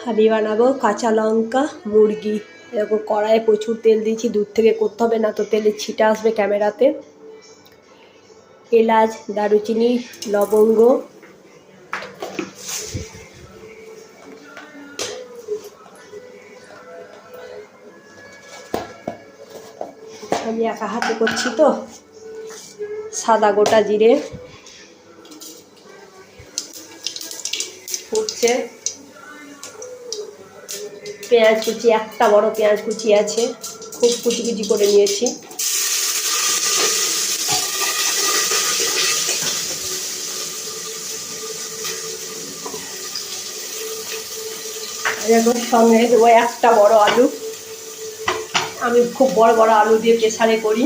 আমি বানাবো কাঁচা লঙ্কা মুরগি। এরকম কড়াইয়ে প্রচুর তেল দিয়েছি, দূর থেকে করতে হবে না তো তেলের ছিটা আসবে ক্যামেরাতে। এলাচ, দারুচিনি, লবঙ্গ, আমি একা হাতে করছি তো। সাদা গোটা জিরে ফুটছে। পেঁয়াজ কুচি, একটা বড় পেঁয়াজ কুচি আছে, খুব কুচি কুচি করে নিয়েছি। এখন সঙ্গে দেবো একটা বড় আলু। আমি খুব বড় বড় আলু দিয়ে প্রেসারে করি।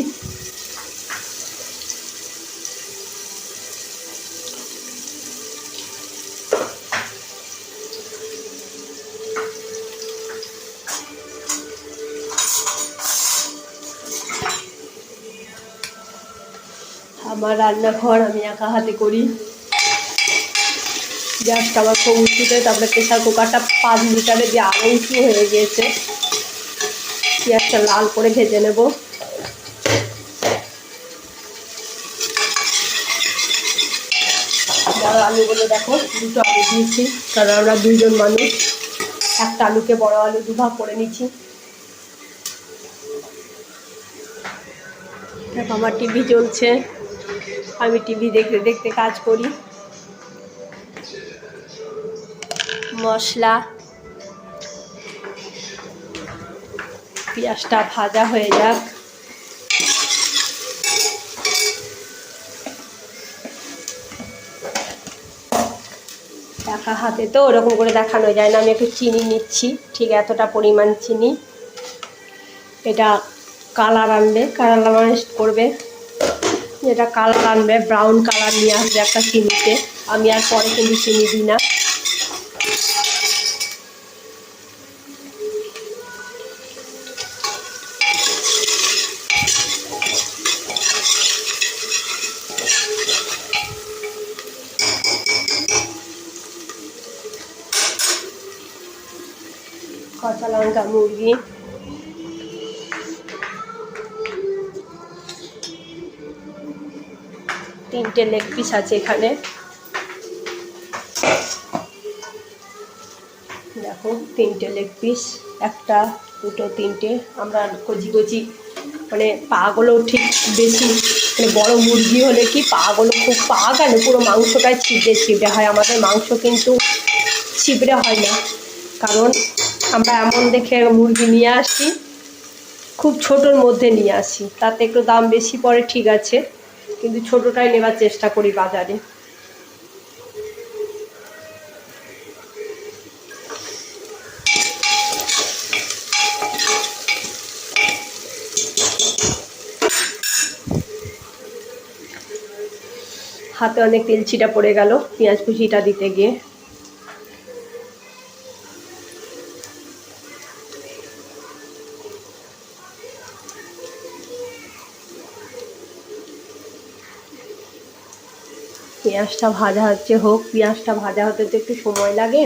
আমার রান্নাঘর, আমি একা হাতে করি। গ্যাসটা আমার খুব উঁচুতে, তারপরে প্রেসার কুকারটা 5 লিটারে দিয়ে আরও উঁচু হয়ে গিয়েছে। পেঁয়াজটা লাল করে ভেজে নেব। আলুগুলো দেখো, দুটো আলু দিয়েছি কারণ আমরা 2 জন মানুষ। একটা আলুকে বড় আলু দুভাগ করে নিচ্ছি। দেখো আমার টিভি চলছে, আমি টিভি দেখতে দেখতে কাজ করি। মশলা, পেঁয়াজটা ভাজা হয়ে যাক। একা হাতে তো ওরকম করে দেখানো যায় না। আমি একটু চিনি নিচ্ছি, ঠিক এতটা পরিমাণ চিনি। এটা কালার আনবে, কালারাইজ করবে, যেটা কালার আনবে, ব্রাউন কালার নিয়ে আসবে একটা চিনিতে। আমি আর পরে কিন্তু চিনি দিই না। কাঁচা লঙ্কা মুরগি, 3টে লেগ পিস আছে এখানে। দেখো 3টে লেগ পিস, 1টা 2টো 3টে। আমরা কচি কচি মানে পাগুলো ঠিক বেশি, মানে বড় মুরগি হলে কি পাগুলো খুব পা কেন পুরো মাংসটাই ছিপড়ে ছিপড়ে হয়। আমাদের মাংস কিন্তু ছিপড়ে হয় না, কারণ আমরা এমন দেখে মুরগি নিয়ে আসি, খুব ছোটোর মধ্যে নিয়ে আসি। তাতে একটু দাম বেশি পড়ে ঠিক আছে, কিন্তু ছোটোটাই নেবার চেষ্টা করি বাজারে। হাতে অনেক তেল ছিটা পড়ে গেল পেঁয়াজ কুচিটা দিতে গিয়ে। পেঁয়াজটা ভাজা হচ্ছে, হোক। পেঁয়াজটা ভাজা হতে তো একটু সময় লাগে।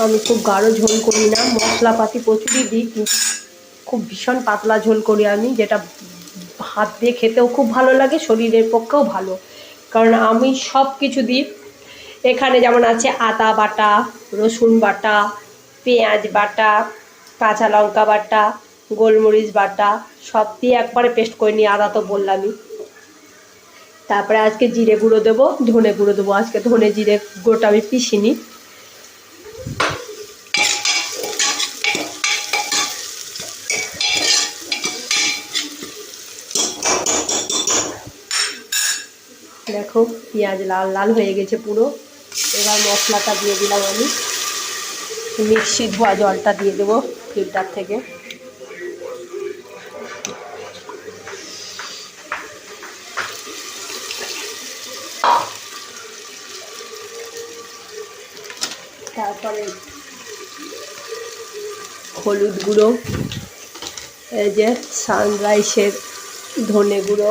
আমি খুব গাঢ় ঝোল করি না, মশলাপাতি প্রচুরই দিই, কিন্তু খুব ভীষণ পাতলা ঝোল করি আমি, যেটা ভাত দিয়ে খেতেও খুব ভালো লাগে, শরীরের পক্ষেও ভালো। কারণ আমি সব কিছু দিই এখানে, যেমন আছে আদা বাটা, রসুন বাটা, পেঁয়াজ বাটা, কাঁচা লঙ্কা বাটা, গোলমরিচ বাটা, সব দিয়ে একবারে পেস্ট করে নিই। আদা তো বললামই। তারপরে আজকে জিরে গুঁড়ো দেবো, ধনে গুঁড়ো দেবো। আজকে ধনে জিরে গুঁড়োটা আমি পিষিনি। দেখো পেঁয়াজ লাল লাল হয়ে গেছে পুরো। এবার মশলাটা দিয়ে দিলাম আমি। মিক্সি ধোয়া জলটা দিয়ে দেবো ফিল্টার থেকে। তারপরে হলুদ গুঁড়ো, এই যে সানরাইসের ধনে গুঁড়ো,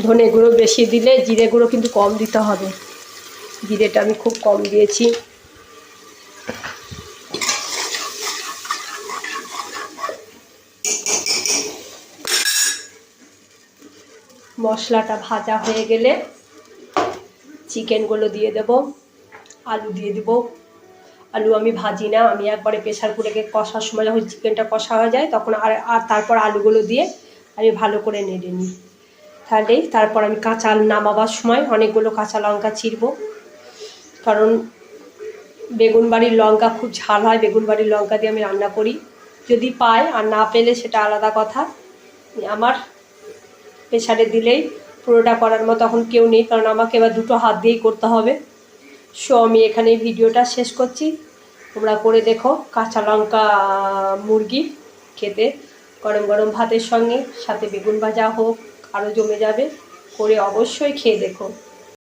ধনে গুঁড়ো বেশি দিলে জিরে গুঁড়ো কিন্তু কম দিতে হবে, জিরেটা আমি খুব কম দিয়েছি। মশলাটা ভাজা হয়ে গেলে চিকেনগুলো দিয়ে দেব, আলু দিয়ে দেব। আলু আমি ভাজি না, আমি একবারে প্রেশার কুকারে কষার সময় যখন চিকেনটা কষা হয়ে যায় তখন আর তারপর আলুগুলো দিয়ে আমি ভালো করে নেড়ে নিই। তাহলেই তারপর আমি নামাবার সময় অনেকগুলো কাঁচা লঙ্কা চিরবো, কারণ বেগুন বাড়ির লঙ্কা খুব ঝাল হয়, বেগুন বাড়ির লঙ্কা দিয়ে আমি রান্না করি। যদি পাই, আর না পেলে সেটা আলাদা কথা। আমার প্রেশারে দিলেই পুরোটা করার মতো এখন কেউ নেই, কারণ আমাকে এবার দুটো হাত দিয়েই করতে হবে। সো আমি এখানে ভিডিওটা শেষ করছি, তোমরা করে দেখো। কাঁচা লঙ্কা মুরগি খেতে গরম গরম ভাতের সঙ্গে, সাথে বেগুন ভাজা হোক, আরও জমে যাবে। করে অবশ্যই খেয়ে দেখো।